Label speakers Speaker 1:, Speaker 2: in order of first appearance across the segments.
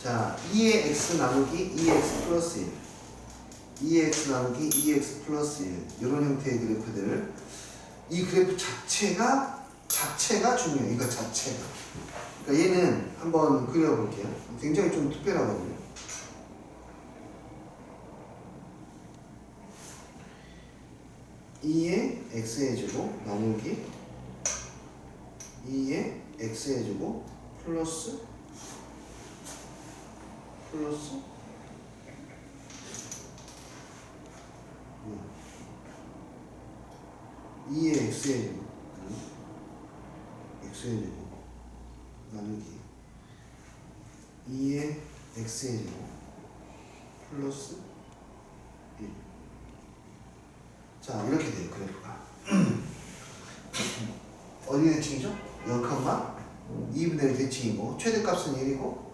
Speaker 1: 자, 2의 x 나누기 2x 플러스 1, 2x 나누기 2x 플러스 1 이런 형태의 그래프들, 이 그래프 자체가 중요해요. 이거 자체가. 그러니까 얘는 한번 그려볼게요. 굉장히 좀 특별하거든요. (2의 x의 제곱) 나누기 2의 x의 제곱 플러스 2의 x의 제곱 나누기 2의 x의 제곱 플러스 1. 자, 이렇게 돼요, 그래프가. 어디 대칭이죠? 0,2분의 1 대칭이고, 최대값은 1이고,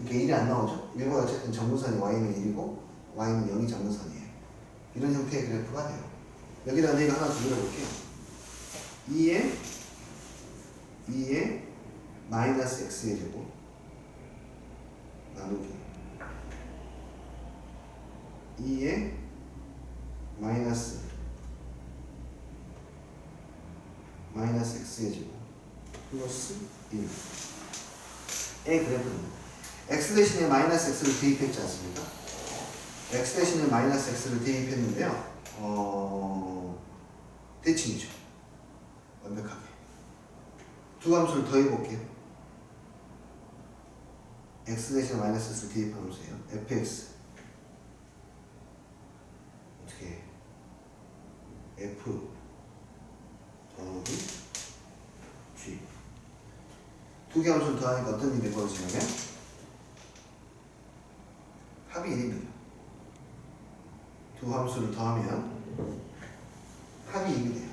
Speaker 1: 이게 1이 안 나오죠? 1과 어쨌든 정근선이 y는 1이고, y는 0이 정근선이에요. 이런 형태의 그래프가 돼요. 여기다 내가 하나 더 그려볼게요. 2의 마이너스 x의 제곱 나누기 2의 마이너스 x의 제곱 플러스 1의 그래프는 x 대신에 마이너스 x를 대입했지 않습니까? x 대신에 마이너스 x를 대입했는데요. 대칭이죠. 완벽하게. 두 함수를 더해볼게요. x 대신에 마이너스 x를 대입한 함수예요. fx 어떻게 해? f 더하기 g. 두 개 함수를 더하니까 어떤 일이 벌어지냐면 합이 1입니다. 두 함수를 더하면 합이 2이 돼요.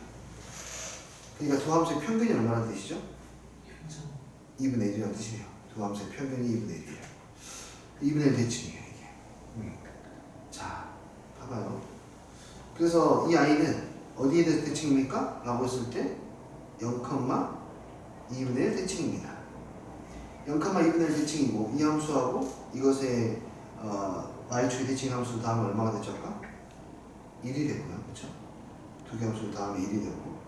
Speaker 1: 그러니까 두 함수의 평균이 얼마나 되시죠? 2분의 1이라는 뜻이에요. 두 함수의 평균이 2분의 1이에요. 2분의 1 대칭이에요, 이게. 자, 봐봐요. 그래서 이 아이는 어디에 대해서 대칭입니까? 라고 했을 때 0,2분의 1 대칭입니다. 0,2분의 1 대칭이고, 이 함수하고 이것의 y축의 대칭 함수를 더하면 얼마가 되죠? 아까? 1이 되고요. 그렇죠? 두 개 함수를 더하면 1이 되고,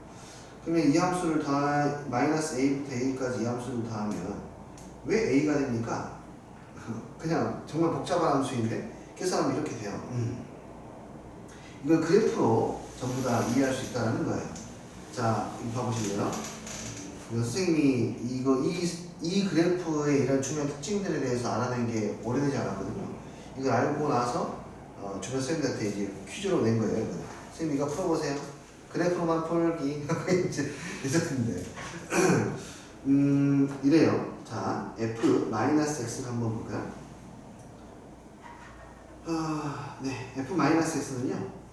Speaker 1: 그러면 이 함수를 마이너스 a부터 a까지 이 함수를 더하면 왜 a가 됩니까? 그냥 정말 복잡한 함수인데 계산하면 이렇게 돼요. 이걸 그래프로 전부 다 이해할 수 있다는 거예요. 자, 이거 봐보실래요? 선생님이 이 그래프의 이런 중요한 특징들에 대해서 알아낸 게 오래되지 않았거든요. 이걸 알고 나서 주변 선생님들한테 이제 퀴즈로 낸 거예요. 선생님 이거 풀어보세요. 그래프로만 풀기 이제 있었는데 이래요. 자, f-x를 한번 볼까요? 네, f-x는요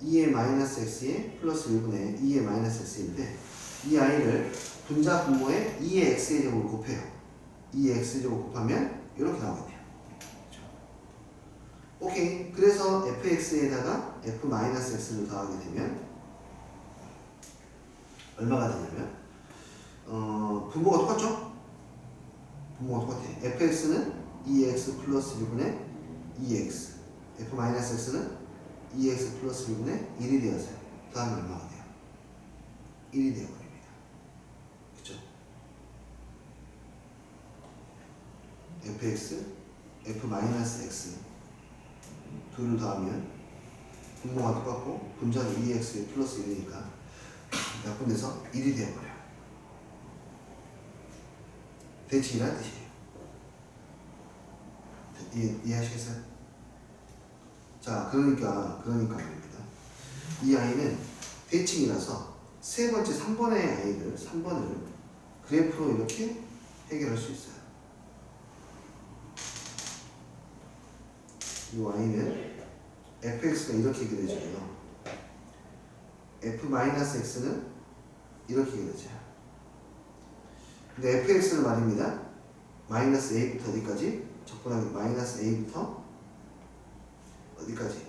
Speaker 1: 2의 마이너스 x에 플러스 1분의 2의 마이너스 x인데, 이 아이를 분자 분모에 2의 x의 제곱을 곱해요. 2의 x의 제곱 곱하면 이렇게 나오겠네요. 그렇죠? 오케이. 그래서 fx에다가 f-x를 더하게 되면 얼마가 되냐면 분모가 똑같죠? 분모가 똑같아요. fx는 2x 플러스 1분의 2x, f-x는 2x 플러스 1분의 1이 되어서요. 더하면 얼마가 돼요? 1이 되어버립니다. 그쵸? fx, f-x 둘을 더하면 분모가 똑같고 분자는 2x 플러스 1이니까 약분돼서 1이 되어버려요. 대칭이라는 뜻이에요. 이해하시겠어요? 자, 그러니까 말입니다. 이 아이는 대칭이라서 세 번째 3번의 아이를 3번을 그래프로 이렇게 해결할 수 있어요. 이 아이는 fx가 이렇게 해결되잖아요. f-x는 이렇게 해결되죠. 근데 fx는 말입니다. 마이너스 a부터 어디까지? 적분하기 마이너스 a부터 어디까지?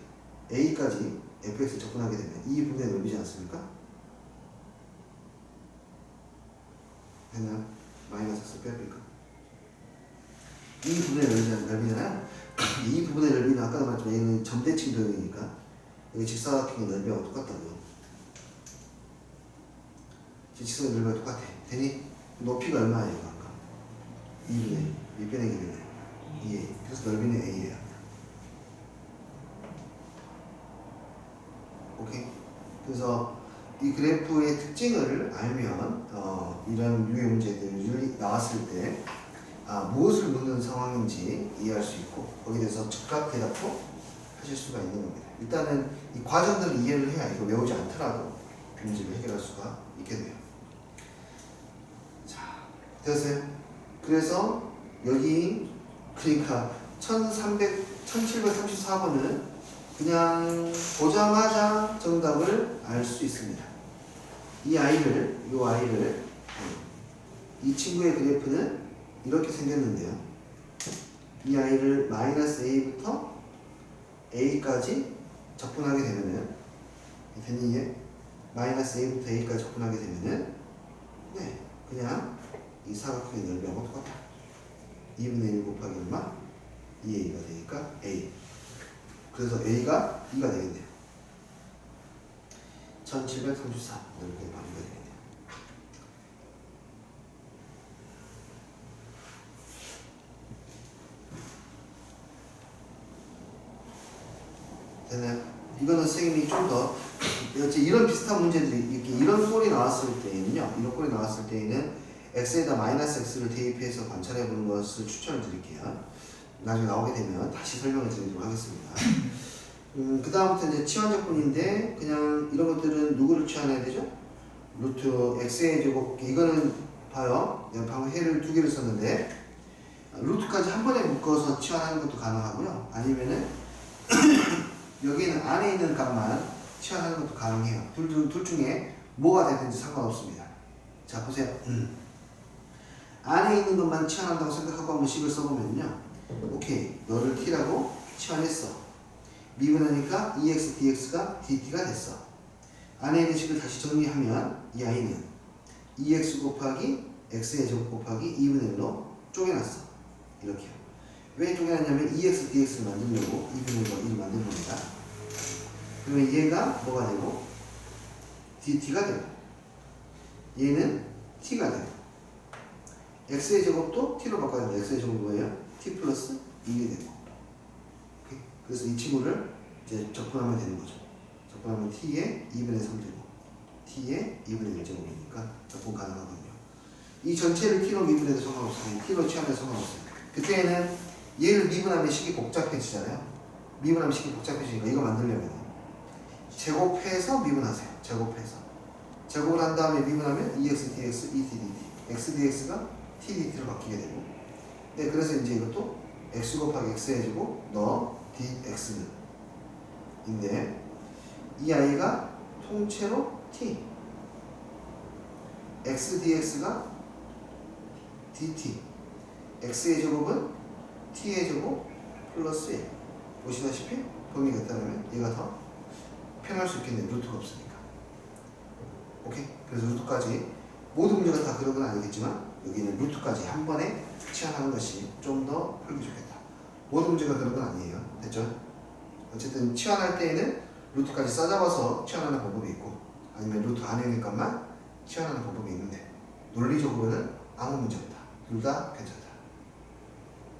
Speaker 1: a까지 fx 접근하게 되면 이 분의 넓이지 않습니까? 했나요? 마이너스 x 빼니까 이 부분의 넓이잖아요. 이 부분의 넓이는 아까도 말했지만 얘는 점대칭 도형이니까 여기 직사각형의 넓이하고 똑같다고요. 직사각형 넓이가 똑같아. 되니? 높이가 얼마예요? 아까 2분의 몇 변의 길이네? 2a. 그래서 넓이는 a예요. 오케이? 그래서 이 그래프의 특징을 알면 이런 유의 문제들이 나왔을 때 무엇을 묻는 상황인지 이해할 수 있고 거기에 대해서 즉각 대답도 하실 수가 있는 겁니다. 일단은 이 과정들을 이해를 해야 이거 외우지 않더라도 문제를 해결할 수가 있게 돼요. 자, 됐어요? 그래서 여기 그러니까 1734번은 그냥 보자마자 정답을 알 수 있습니다. 이 아이를 이 친구의 그래프는 이렇게 생겼는데요. 이 아이를 마이너스 a부터 a까지 접근하게 되면은 되니 마이너스 a부터 a까지 접근하게 되면은 네 그냥 이 사각형의 넓이하고 똑같아. 2분의 1 곱하기 얼마? 2a가 되니까 a. 그래서 a가 2가 되겠네요. 1734 넓이가 되겠네요. 되나요? 이거는 선생님이 좀 더 이런 비슷한 문제들이 이렇게 이런 꼴이 나왔을 때에는 x에다 마이너스 x를 대입해서 관찰해 보는 것을 추천을 드릴게요. 나중에 나오게 되면 다시 설명을 드리도록 하겠습니다. 그 다음부터 이제 치환적분인데 그냥 이런 것들은 누구를 치환해야 되죠? 루트 x의 제곱. 이거는 봐요. 내가 방금 해를 두 개를 썼는데 루트까지 한 번에 묶어서 치환하는 것도 가능하고요. 아니면은 여기는 안에 있는 값만 치환하는 것도 가능해요. 둘 중에 뭐가 되든지 상관없습니다. 자 보세요. 안에 있는 것만 치환한다고 생각하고 한번 식을 써보면요. 오케이, 너를 t라고 치환했어. 미분하니까 ex dx가 dt가 됐어. 안에 있는 식을 다시 정리하면 이 아이는 ex 곱하기 x의 제곱 곱하기 2분의 1로 쪼개놨어. 이렇게요. 왜 쪼개놨냐면 ex dx를 만들려고 2분의 1과 1을 만든 겁니다. 그러면 얘가 뭐가 되고 dt가 되고 얘는 t가 되고 x의 제곱도 t로 바꿔야 됩니다. x의 제곱은 뭐예요? t 플러스 2이 되고. 오케이? 그래서 이 친구를 이제 적분하면 되는 거죠. 적분하면 t의 2분의 3제곱 t의 2분의 1제곱이니까 적분 가능하거든요. 이 전체를 t로 미분해도 상관없어요. t로 취하면 상관없어요. 그때는 얘를 미분하면 식이 복잡해지잖아요. 미분하면 식이 복잡해지니까 이거 만들려면 제곱해서 미분하세요. 제곱을 한 다음에 미분하면 ex dx et dt x dx가 t dt로 바뀌게 되고 네, 그래서 이제 이것도 x 곱하기 x 해주고 너 dx인데 이 아이가 통째로 t x dx가 dt x의 제곱은 t의 제곱 플러스 1 보시다시피 범위가 있다면 얘가 더 편할 수 있겠네요. 루트가 없으니까. 오케이? 그래서 루트까지 모든 문제가 다 그런 건 아니겠지만 여기는 루트까지 한 번에 치환하는 것이 좀 더 풀기 좋겠다. 모든 문제가 그런 건 아니에요. 됐죠? 어쨌든 치환할 때에는 루트까지 싸잡아서 치환하는 방법이 있고 아니면 루트 안에 있는 값만 치환하는 방법이 있는데 논리적으로는 아무 문제 없다. 둘 다 괜찮다.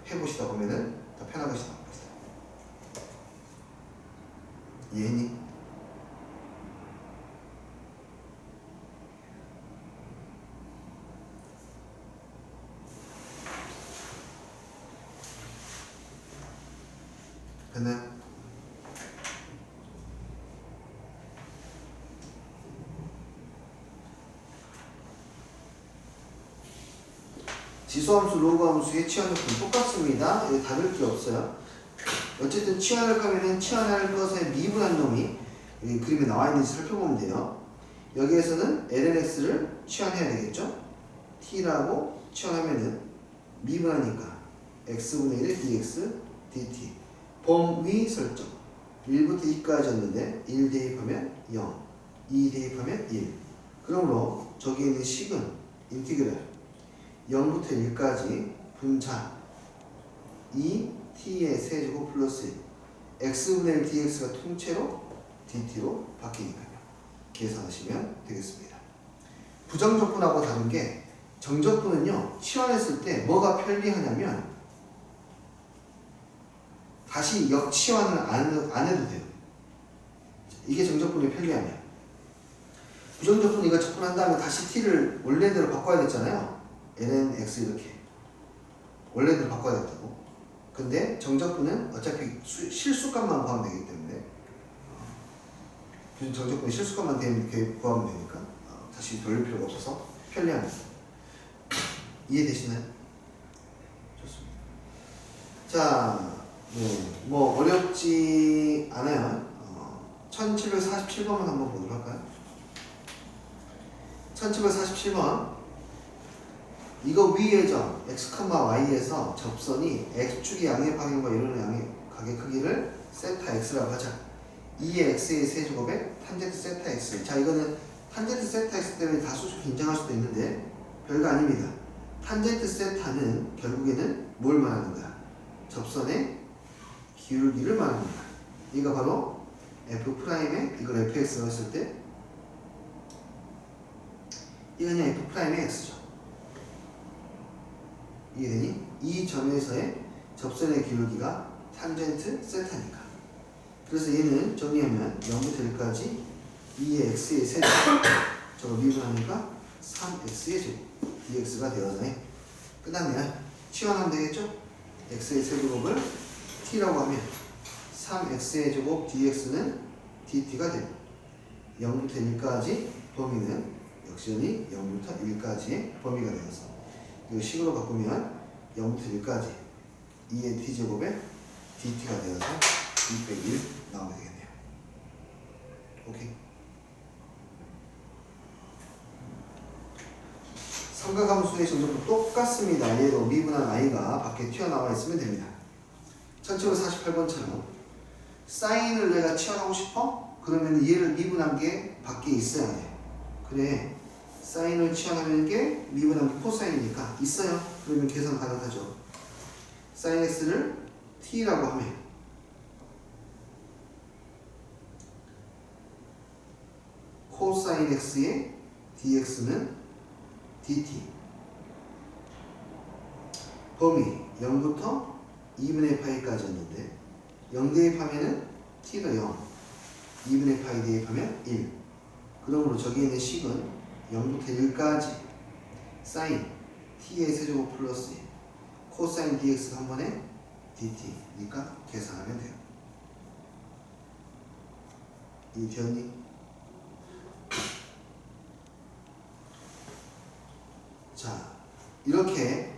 Speaker 1: 해보시다 보면은 더 편한 것이 나올 것이다. 이해했니? 됐나요? 지수함수, 로그함수의 치환력은 똑같습니다. 다를 게 없어요. 어쨌든 치환을 하면은 치환할 것의 미분한 놈이 여기 그림에 나와 있는지 살펴보면 돼요. 여기에서는 lnx를 치환해야 되겠죠? t라고 치환하면은 미분하니까 x분의 1 dx dt 범위 설정 1부터 2까지였는데 1 대입하면 0 2 대입하면 1 그러므로 저기 있는 식은 인티그랄 0부터 1까지 분자 2t의 세제곱 플러스 x분의 1 dx가 통째로 dt로 바뀌니까요. 계산하시면 되겠습니다. 부정적분하고 다른 게 정적분은요, 치환했을 때 뭐가 편리하냐면 다시 역치환을 안 해도 돼요. 이게 정적분이 편리하면. 부정적분 이거 적분한 다음에 다시 t를 원래대로 바꿔야 됐잖아요. ln x 이렇게 원래대로 바꿔야 됐다고. 근데 정적분은 어차피 실수값만 구하면 되기 때문에 정적분이 실수값만 이렇게 구하면 되니까 다시 돌릴 필요가 없어서 편리합니다. 이해되시나요? 좋습니다. 자, 네, 뭐 어렵지 않아요. 1747번만 한번 보도록 할까요? 1747번. 이거 위의 점 x, y에서 접선이 x축의 양의 방향과 이루는 양의 각의 크기를 세타 x라고 하자. 2의 x의 세제곱에 탄젠트 세타 x. 자, 이거는 탄젠트 세타 x 때문에 다수축 긴장할 수도 있는데 별거 아닙니다. 탄젠트 세타는 결국에는 뭘 말하는 거야? 접선의 기울기를 말하는 거야. 이거 바로 f'에 이걸 fx라고 했을 때 이건 그냥 f'의 x죠. 이해되니? 이 점에서의 접선의 기울기가 탄젠트 세타니까. 그래서 얘는 정리하면 0부터 1까지 2의 x의 세제곱 저거 미분하니까 3x의 제곱 dx가 되어서 끝나면 치환하면 되겠죠? x의 세제곱을 t라고 하면 3x의 제곱 dx는 dt가 되고 0부터 1까지 범위는 역시 0부터 1까지의 범위가 되어서 이 식으로 바꾸면 0부터 1까지 2의 t제곱에 dt가 되어서 2 빼기 1 나오게 되겠네요. 오케이. 삼각함수의 정적도 똑같습니다. 얘도 미분한 i가 밖에 튀어나와 있으면 됩니다. 1748번처럼 사인을 내가 치환하고 싶어? 그러면 얘를 미분한 게 밖에 있어야 돼. 그래. 사인을 치환하는 게 미분한 게 코사인이니까 있어요. 그러면 계산 가능하죠. 사인 x를 t라고 하면 코사인 x의 dx는 dt. 범위 0부터 2분의 파이까지였는데 0 대입하면은 t가 0, 2분의 파이 대입하면 1. 그러므로 저기 있는 식은 0부터 1까지 사인 t의 세제곱 플러스 코사인 dx가 한 번에 dt니까 계산하면 돼요. 이 되었니? 자, 이렇게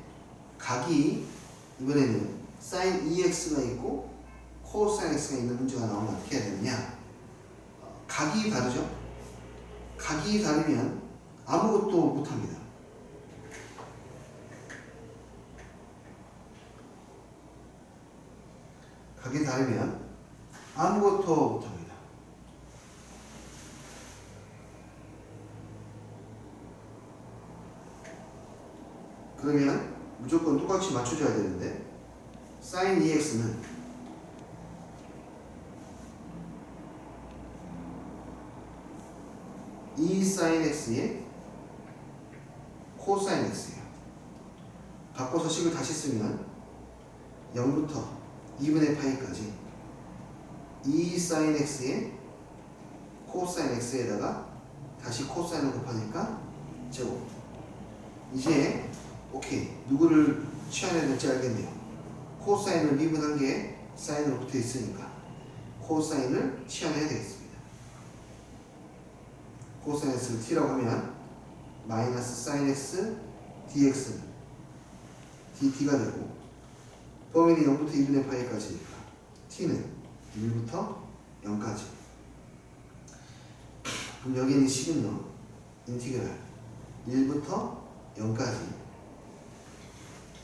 Speaker 1: 각이 이번에는 사인 2x가 있고 코사인 x가 있는 문제가 나오면 어떻게 해야 되느냐? 각이 다르죠? 각이 다르면 아무것도 못합니다. 각이 다르면 아무것도 못합니다. 그러면 무조건 똑같이 맞춰줘야 되는데 sin 2x는 이 sin x의 코사인 x예요. 바꿔서 식을 다시 쓰면 0부터 2분의 파이까지 이 sin x의 코사인 x에다가 다시 코사인을 곱하니까 제곱. 이제 오케이, 누구를 치환해야 될지 알겠네요. 코사인을 미분한 게 사인으로 붙어 있으니까 코사인을 치환해야 되겠습니다. 코사인 x를 t라고 하면 마이너스 사인 x dx는 dt가 되고 범위는 0부터 2분의 파이까지니까 t는 1부터 0까지. 그럼 여기 있는 식은요, 인티그랄 1부터 0까지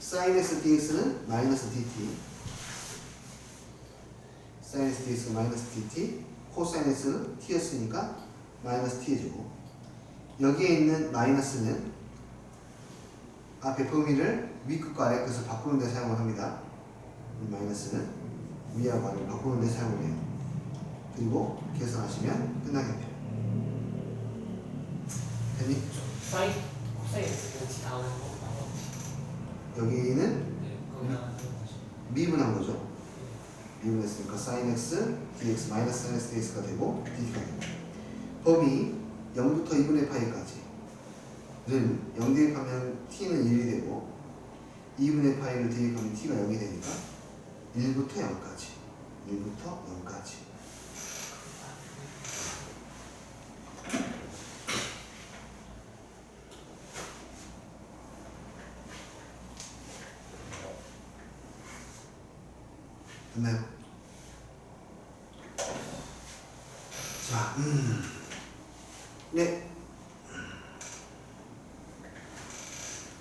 Speaker 1: sin x dx는 마이너스 dt, sin x dx가 마이너스 dt, 코사인 x는 t였으니까 마이너스 t의 제곱. 여기에 있는 마이너스는 앞에 범위를 위 끝과 아래 끝을 바꾸는 데 사용을 합니다. 이 마이너스는 위하고 아래를 바꾸는 데 사용을 해요. 그리고 계산하시면 끝나겠네요. 됐니?
Speaker 2: 사인, 코사인 같이 다 하는 거구나.
Speaker 1: 여기는
Speaker 2: 네, 거기다
Speaker 1: 미분한 거죠. 미분했으니까 sin x dx 마이너스 sin x dx가 되고 dt가 되고 범위 0부터 2분의 파이까지를 0 대입하면 t는 1이 되고 2분의 파이를 대입하면 t가 0이 되니까 1부터 0까지 1부터 0까지 됐나요? 자, 네.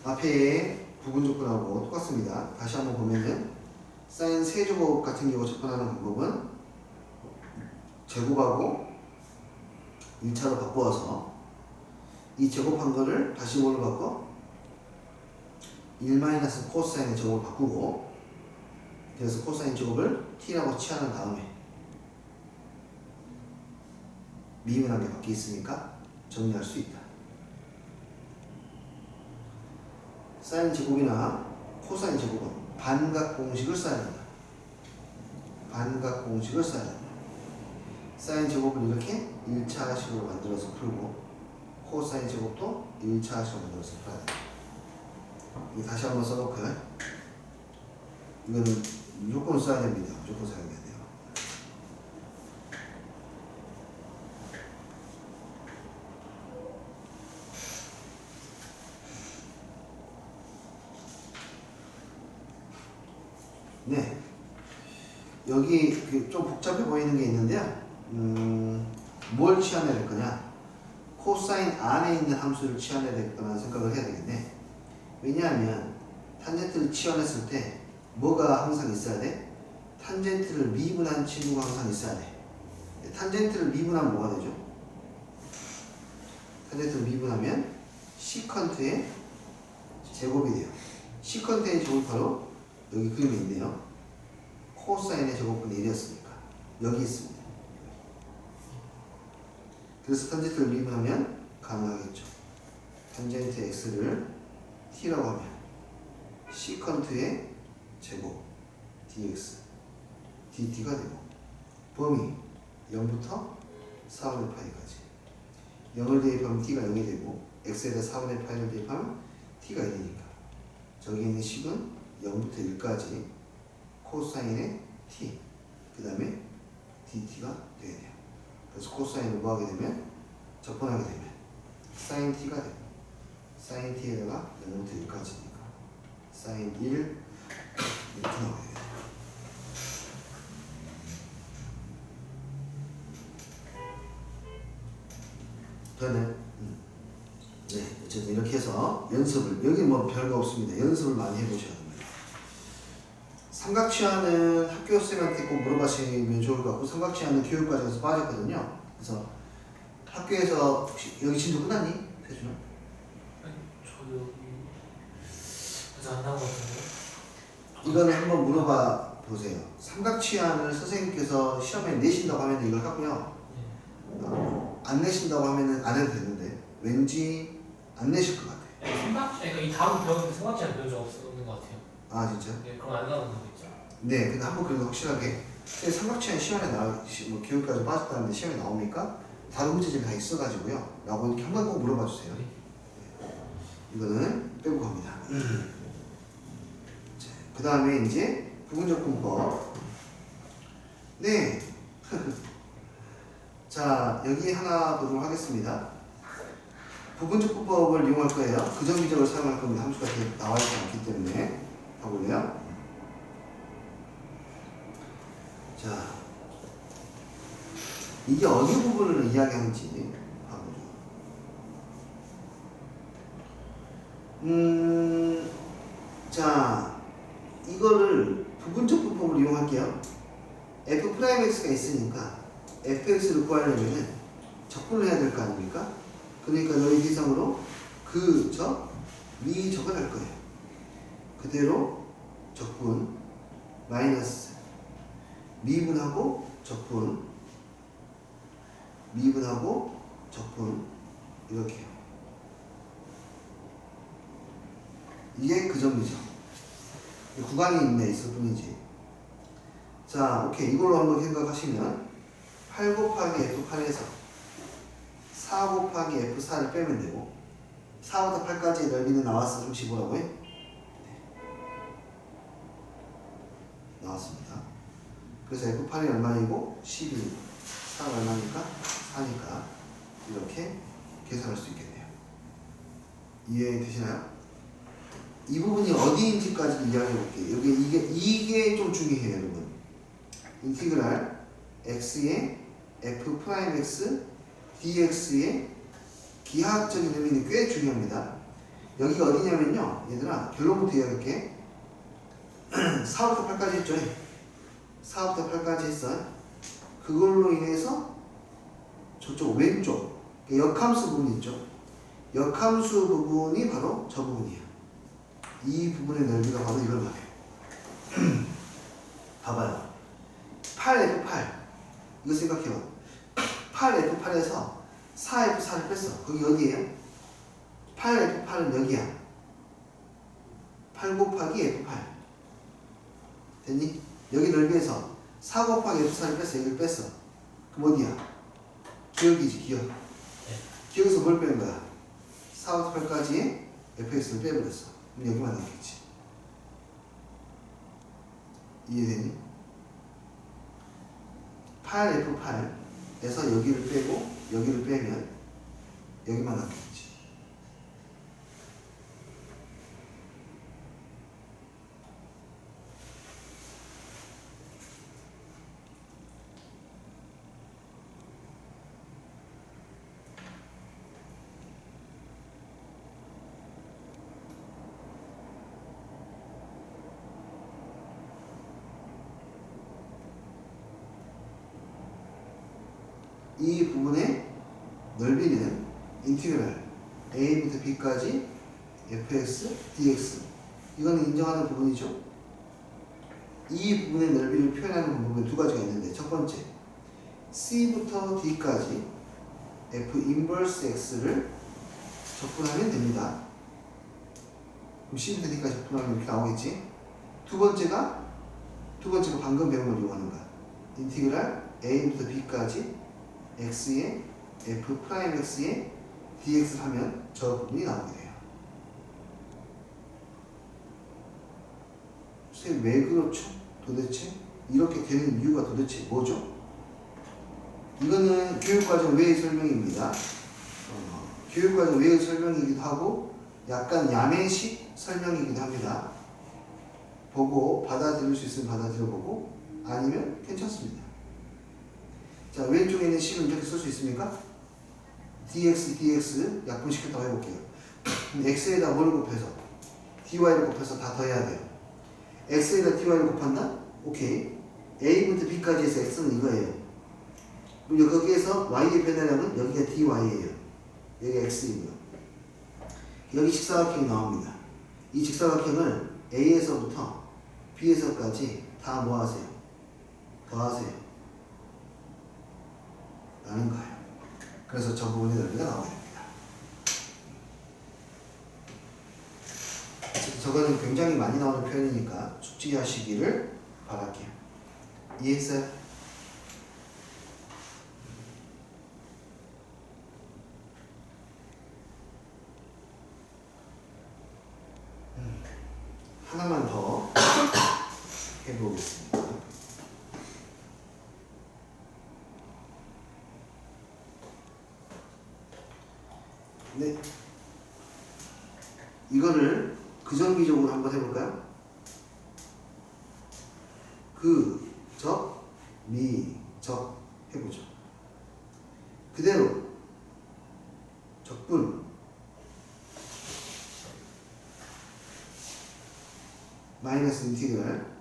Speaker 1: 앞에 부분 조건하고 똑같습니다. 다시 한번 보면은 사인 세제곱 같은 경우 접근하는 방법은 제곱하고 1차로 바꾸어서 이 제곱한 거를 다시 뭘로 바꿔? 1 마이너스 코사인의 제곱을 바꾸고 그래서 코사인 제곱을 t라고 취하는 다음에 미분한 게 밖에 있으니까 정리할 수 있다. 사인 제곱이나 코사인 제곱은 반각 공식을 써야 된다. 반각 공식을 써야 된다. 사인 제곱을 이렇게 1차식으로 만들어서 풀고 코사인 제곱도 1차식으로 만들어서 풀어야 된다. 이거 다시 한번 써볼까요? 이거는 무조건 써야 됩니다. 무조건 써야 돼요. 네. 여기 좀 복잡해 보이는 게 있는데요. 뭘 취하내야 될 거냐? 코사인 안에 있는 함수를 취하내야 될 거라는 생각을 해야 되겠네. 왜냐하면 탄젠트를 취하냈을 때 뭐가 항상 있어야 돼? 탄젠트를 미분한 친구가 항상 있어야 돼. 탄젠트를 미분하면 뭐가 되죠? 탄젠트를 미분하면 시컨트의 제곱이 돼요. 시컨트의 제곱이 바로 여기 그림이 있네요. 코사인의 제곱분의 1이었으니까 여기 있습니다. 그래서 탄젠트를 미분하면 가능하겠죠. 탄젠트 x를 t라고 하면 시컨트의 제곱 dx dt가 되고 범위 0부터 4분의 파이까지 0을 대입하면 t가 0이 되고 x에다 4분의 파이를 대입하면 t가 1이니까 저기 있는 식은 0부터 1까지 코사인의 t 그 다음에 dt가 되어야 돼요. 그래서 코사인을 뭐하게 되면 접근하게 되면 사인 t가 되고 사인 t에다가 0부터 1까지니까 사인 1 이렇게 나오게 돼요. 저는 네 어쨌든 이렇게 해서 연습을 여기 뭐 별거 없습니다. 연습을 많이 해보셔야 됩니다. 삼각치하는 학교 쌤한테 꼭 물어보시면 좋을 것 같고 삼각치하는 교육과정에서 빠졌거든요. 그래서 학교에서 혹시 여기 진도 끝났니? 태준아?
Speaker 2: 아니, 저 여기 아직 안 나온 것 같은데.
Speaker 1: 이거는 한번 물어봐 보세요. 삼각치하는 선생님께서 시험에 내신다고 하면 이걸 하고요. 안 내신다고 하면은 안 해도 되는데 왠지 안 내실 것 같아요.
Speaker 2: 네, 그러니까 이 다음 배웠는데 삼각지는 배운 적 없는 것 같아요.
Speaker 1: 아 진짜?
Speaker 2: 네, 그럼 안 나오는 거 있죠.
Speaker 1: 네, 근데 한번 그래도 확실하게 삼각치한 시험에 뭐 교육까지 빠졌다는데 시험에 나옵니까? 다른 문제집이 다 있어가지고요. 라고 이렇게 한번 꼭 물어봐 주세요.
Speaker 2: 네.
Speaker 1: 이거는 빼고 갑니다. 그 다음에 이제 부분적 분법. 네. 자, 여기 하나 보도록 하겠습니다. 부분적 분법을 이용할 거예요. 그정기적을 사용할 겁니다. 함수가 나와 있지 않기 때문에. 봐볼래요? 자, 이게 어느 부분을 이야기하는지 봐보죠. 자, 이거를 부분적 분법을 이용할게요. f'x가 있으니까 fx를 구하려면 적분을 해야 될 거 아닙니까? 그러니까 너희 대상으로 미 적을 할 거예요. 그대로 적분 마이너스 미분하고 적분 미분하고 적분 이렇게요. 이게 그 점이죠. 구간이 있네 있을 뿐이지. 자, 오케이. 이걸로 한번 생각하시면 8 곱하기 F8에서 4 곱하기 F4를 빼면 되고 4부터 8까지의 넓이는 나왔어. 좀 씹으라고 해. 나왔습니다. 그래서 F8이 얼마이고 12, 4가 얼마니까 4니까 이렇게 계산할 수 있겠네요. 이해되시나요? 이 부분이 어디인지까지 이야기해 볼게요. 이게 좀 중요해요, 여러분. 인티그랄 x의 f'x dx의 기하학적인 의미는 꽤 중요합니다. 여기가 어디냐면요, 얘들아, 결론부터 이야기할게. 4부터 8까지 했죠? 4부터 8까지 했어요. 그걸로 인해서 저쪽 왼쪽 역함수 부분 있죠? 역함수 부분이 바로 저 부분이에요. 이 부분의 넓이가 바로 이걸 말해요. 봐봐요. 8F8 이거 생각해봐. 8F8에서 4F4를 뺐어. 거기 어디에요? 8F8은 여기야. 8 곱하기 F8 됐니? 여기 넓이에서 4 곱하기 F4를 뺐어. 여기를 뺐어. 그럼 어디야? 기억이지, 기억. 기억에서 뭘 빼는 거야? 4부터 8까지의 fx를 빼버렸어. 그럼 여기만 남겠지. 이해되니? 8F8에서 여기를 빼고 여기를 빼면 여기만 남겠지. 이 부분의 넓이는 인티그랄 a부터 b까지 fx, dx 이거는 인정하는 부분이죠. 이 부분의 넓이를 표현하는 방법은 두 가지가 있는데 첫 번째 c부터 d까지 f 인버스 x를 적분하면 됩니다. 그럼 c부터 d까지 적분하면 이렇게 나오겠지. 두 번째가 방금 배운 걸 이용하는 거야. 인티그랄 a부터 b까지 x의 f'x의 dx를 하면 저 부분이 나오게 돼요. 선생님 왜 그렇죠? 도대체? 이렇게 되는 이유가 도대체 뭐죠? 이거는 교육과정 외의 설명입니다. 교육과정 외의 설명이기도 하고 약간 야매식 설명이기도 합니다. 보고 받아들일 수 있으면 받아들여보고 아니면 괜찮습니다. 자, 왼쪽에 있는 c는 이렇게 쓸 수 있습니까? dx 약분시켰다고 해볼게요. x에다 뭘 곱해서? dy를 곱해서 다 더해야 돼요. x에다 dy를 곱한다? 오케이. a부터 b까지 해서 x는 이거예요. 그리고 거기에서 y의 변화량은 여기가 dy예요. 여기가 x이고요. 여기 직사각형이 나옵니다. 이 직사각형을 a에서부터 b에서까지 다 뭐 하세요? 더하세요. 라는 거예요. 그래서 저 부분의 넓이가 나오게 됩니다. 저거는 굉장히 많이 나오는 표현이니까 숙지하시기를 바랄게요. 이해했어요? 하나만 더 해보겠습니다. 네, 이거를 그정기적으로 한번 해볼까요? 그, 적, 미, 적 해보죠. 그대로 적분 마이너스 인티그랄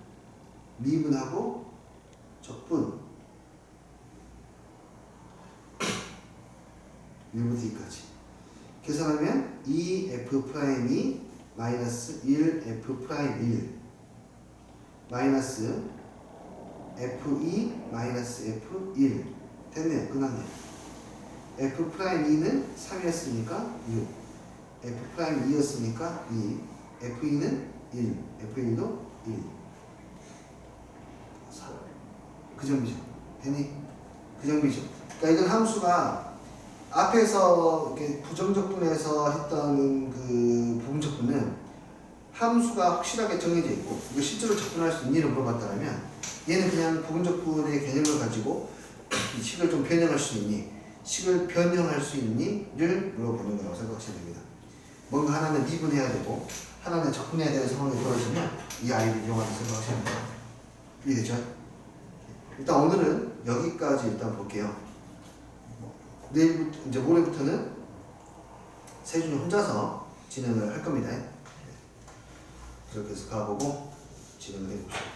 Speaker 1: 미분하고 적분 1부터 2까지 계산하면 2f 프라임이 마이너스 1f 프라임 1 마이너스 F2 마이너스 F1 됐네요. 끝났네요. F'2는 3이었으니까 6 F'2였으니까 2 F2는 1 F1도 1 4. 그 정도죠. 됐니? 그 정도죠. 그러니까 이건 함수가 앞에서 이렇게 부정적분에서 했던 그 부분적분은 함수가 확실하게 정해져 있고 이거 실제로 접근할 수 있니를 물어봤다면 얘는 그냥 부분적분의 개념을 가지고 식을 좀 변형할 수 있니? 식을 변형할 수 있니?를 물어보는 거라고 생각하시면 됩니다. 뭔가 하나는 미분해야 되고 하나는 적분해야 되는 상황이 벌어지면 이 아이를 이용하는 생각하시면 돼요. 이해되죠? 일단 오늘은 여기까지 일단 볼게요. 내일부터 이제 모레부터는 세준이 혼자서 진행을 할 겁니다. 그렇게 해서 가보고 진행을 해봅시다.